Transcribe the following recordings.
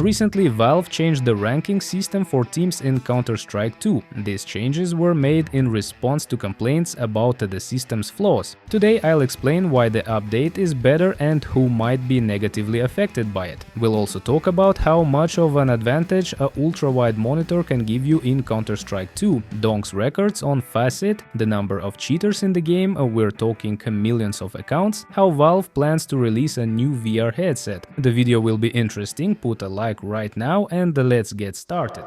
Recently, Valve changed the ranking system for teams in Counter-Strike 2. These changes were made in response to complaints about the system's flaws. Today I'll explain why the update is better and who might be negatively affected by it. We'll also talk about how much of an advantage a ultrawide monitor can give you in Counter-Strike 2, Donk's records on Faceit, the number of cheaters in the game, we're talking millions of accounts, how Valve plans to release a new VR headset. The video will be interesting, put a like right now and let's get started.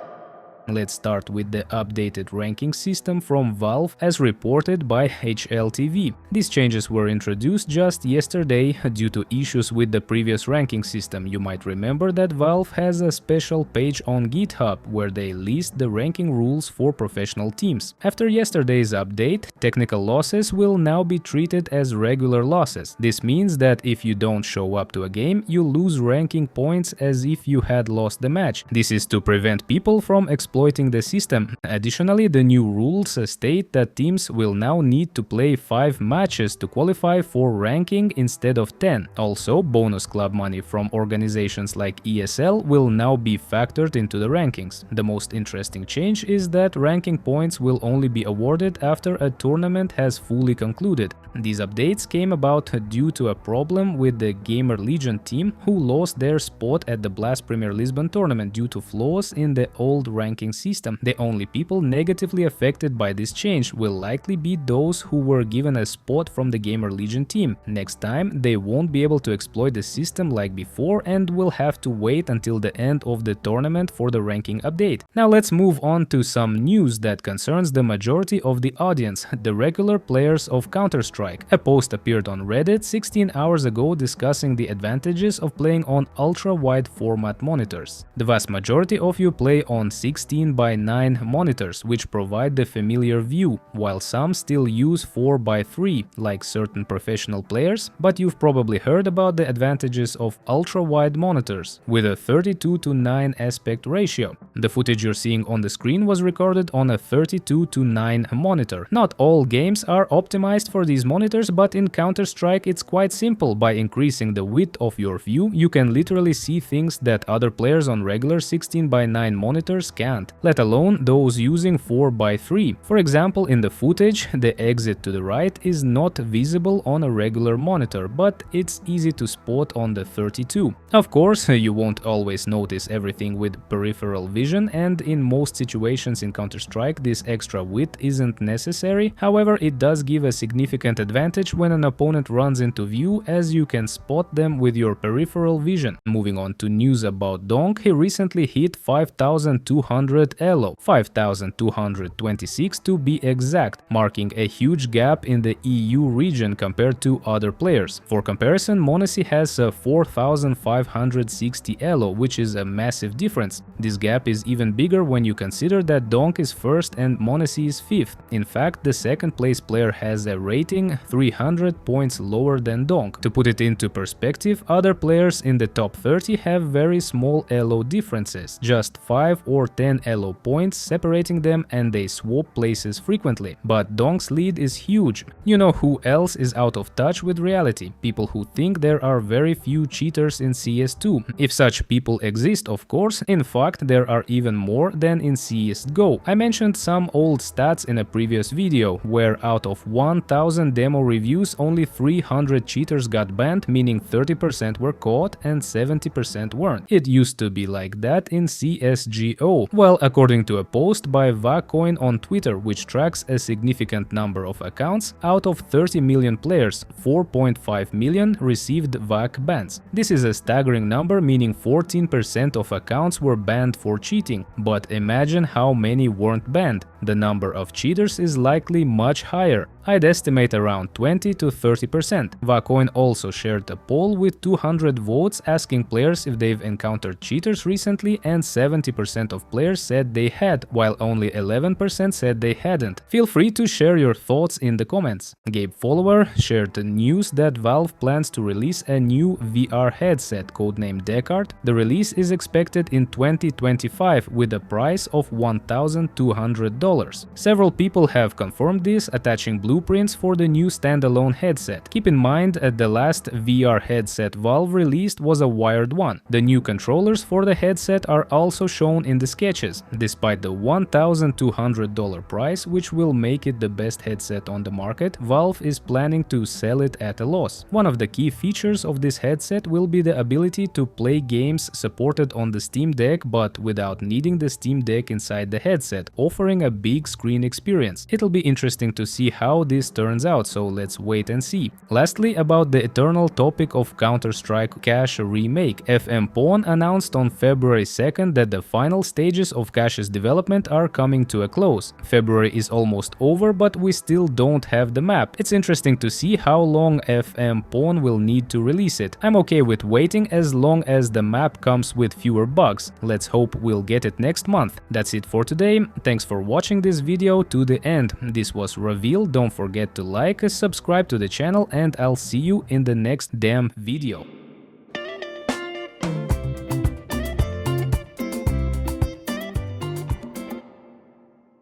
Let's start with the updated ranking system from Valve as reported by HLTV. These changes were introduced just yesterday due to issues with the previous ranking system. You might remember that Valve has a special page on GitHub where they list the ranking rules for professional teams. After yesterday's update, technical losses will now be treated as regular losses. This means that if you don't show up to a game, you lose ranking points as if you had lost the match. This is to prevent people from exploiting the system. Additionally, the new rules state that teams will now need to play 5 matches to qualify for ranking instead of 10. Also, bonus club money from organizations like ESL will now be factored into the rankings. The most interesting change is that ranking points will only be awarded after a tournament has fully concluded. These updates came about due to a problem with the Gamer Legion team who lost their spot at the Blast Premier Lisbon tournament due to flaws in the old ranking system. The only people negatively affected by this change will likely be those who were given a spot from the Gamer Legion team. Next time, they won't be able to exploit the system like before and will have to wait until the end of the tournament for the ranking update. Now let's move on to some news that concerns the majority of the audience, the regular players of Counter-Strike. A post appeared on Reddit 16 hours ago discussing the advantages of playing on ultra-wide format monitors. The vast majority of you play on 16:9 monitors, which provide the familiar view, while some still use 4:3, like certain professional players, but you've probably heard about the advantages of ultra-wide monitors, with a 32:9 aspect ratio. The footage you're seeing on the screen was recorded on a 32:9 monitor. Not all games are optimized for these monitors, but in Counter-Strike it's quite simple. By increasing the width of your view, you can literally see things that other players on regular 16:9 monitors can't, let alone those using 4:3. For example, in the footage, the exit to the right is not visible on a regular monitor, but it's easy to spot on the 32. Of course, you won't always notice everything with peripheral vision, and in most situations in Counter-Strike this extra width isn't necessary. However, it does give a significant advantage when an opponent runs into view, as you can spot them with your peripheral vision. Moving on to news about Donk, he recently hit 5200 elo, 5226 to be exact, marking a huge gap in the EU region compared to other players. For comparison, m0NESY has a 4560 elo, which is a massive difference. This gap is even bigger when you consider that Donk is first and m0NESY is 5th. In fact, the second place player has a rating 300 points lower than Donk. To put it into perspective, other players in the top 30 have very small elo differences, just 5 or 10 elo points separating them, and they swap places frequently. But Donk's lead is huge. You know who else is out of touch with reality? People who think there are very few cheaters in CS2. If such people exist, of course, in fact there are even more than in CSGO. I mentioned some old stats in a previous video, where out of 1000 demo reviews only 300 cheaters got banned, meaning 30% were caught and 70% weren't. It used to be like that in CSGO. Well, according to a post by Vacoin on Twitter, which tracks a significant number of accounts, out of 30 million players, 4.5 million received VAC bans. This is a staggering number, meaning 14% of accounts were banned for cheating. But imagine how many weren't banned. The number of cheaters is likely much higher. I'd estimate around 20 to 30%. Vacoin also shared a poll with 200 votes asking players if they've encountered cheaters recently, and 70% of players said they had, while only 11% said they hadn't. Feel free to share your thoughts in the comments. Gabe Follower shared the news that Valve plans to release a new VR headset codenamed Descartes. The release is expected in 2025 with a price of $1,200. Several people have confirmed this, attaching blue blueprints for the new standalone headset. Keep in mind that the last VR headset Valve released was a wired one. The new controllers for the headset are also shown in the sketches, despite the $1,200 price, which will make it the best headset on the market. Valve is planning to sell it at a loss. One of the key features of this headset will be the ability to play games supported on the Steam Deck but without needing the Steam Deck inside the headset, offering a big screen experience. It'll be interesting to see how this turns out, so let's wait and see. Lastly, about the eternal topic of Counter-Strike Cache remake, FM Pawn announced on February 2nd that the final stages of Cache's development are coming to a close. February is almost over, but we still don't have the map. It's interesting to see how long FM Pawn will need to release it. I'm okay with waiting as long as the map comes with fewer bugs. Let's hope we'll get it next month. That's it for today. Thanks for watching this video to the end. This was Reveal. Don't forget to like, subscribe to the channel, and I'll see you in the next damn video.